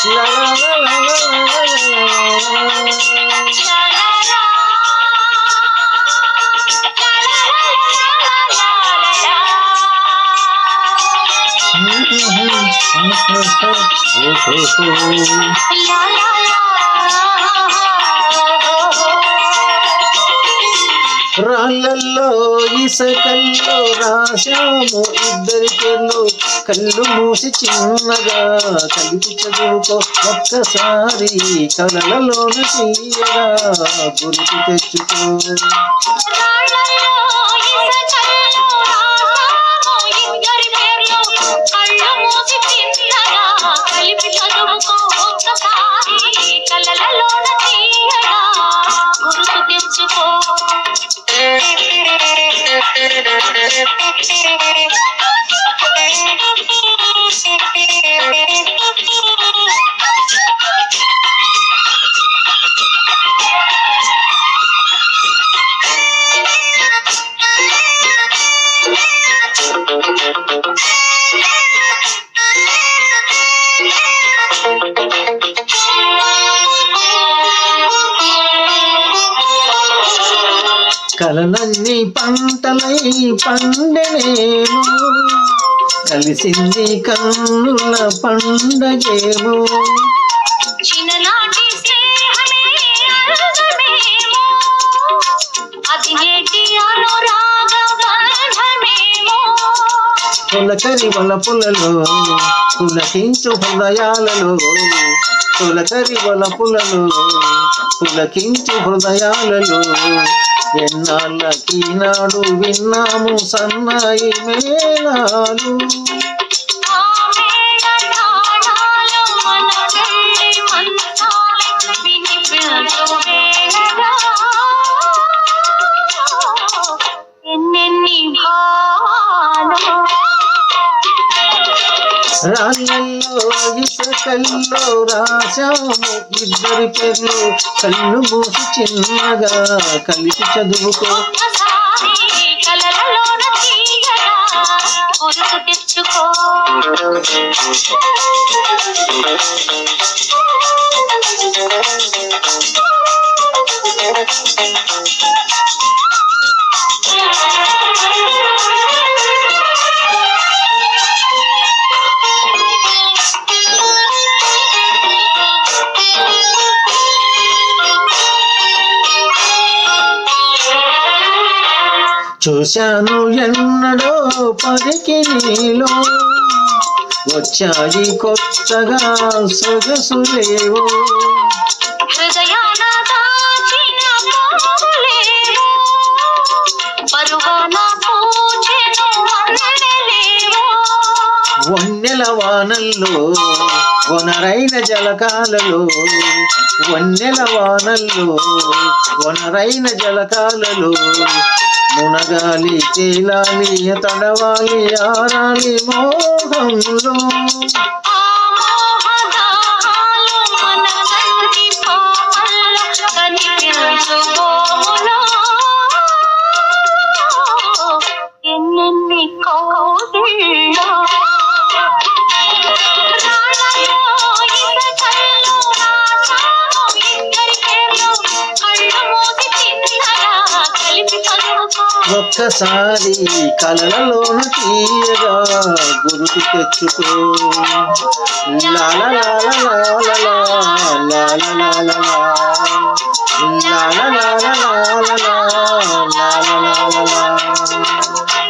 లా లా లా లా రాళ్ళల్లో ఇసకల్లో రాశాము ఇద్దరి పేర్లు కళ్ళు మూసి చిన్నగా కలిపి చదువుకో ఒక్కసారి కలలలోన తీయగా గుర్తు తెచ్చుకో కలలన్నీ పంటలై పండెనేమో కలిసింది కన్నుల పండగేమో చిన్ననాటి స్నేహమే అందమేమో అది నేటి అనురాగ బంధమేమో పులకరి వలపులలో పులకించు హృదయాలలో పులకరి వలపులలో పులకించు హృదయాలలో ఎన్నాళ్ళకీనాడు విన్నాము సన్నాయి మేళాలు రాళ్ళల్లో ఇసకల్లో రాశాము ఇద్దరి పేర్లు కళ్ళు మూసి చిన్నగా కలిసి చదువుకో తెచ్చుకో చూశాను ఎన్నడో పరికి నీలో వచ్చాయి కొత్తగా సొగసులేవో హృదయాన దాచిన బావులేవో పరువాన పూచెను వన్నెలేవో వన్నెల వానల్లో వనరైన జలకాలలో వన్నెల వానల్లో వనరైన జలకాలలో మునగాలి తేలాలి తడవాలి ఆరాలి మోహంలో ఎన్నెన్ని కోగిళ్ళో ఒక్కసారి కలలలోన తీయగా గుర్తు తెచ్చుకో లాల లాల లాల లాల లాల లాల లాల లాల లాల లాల లాల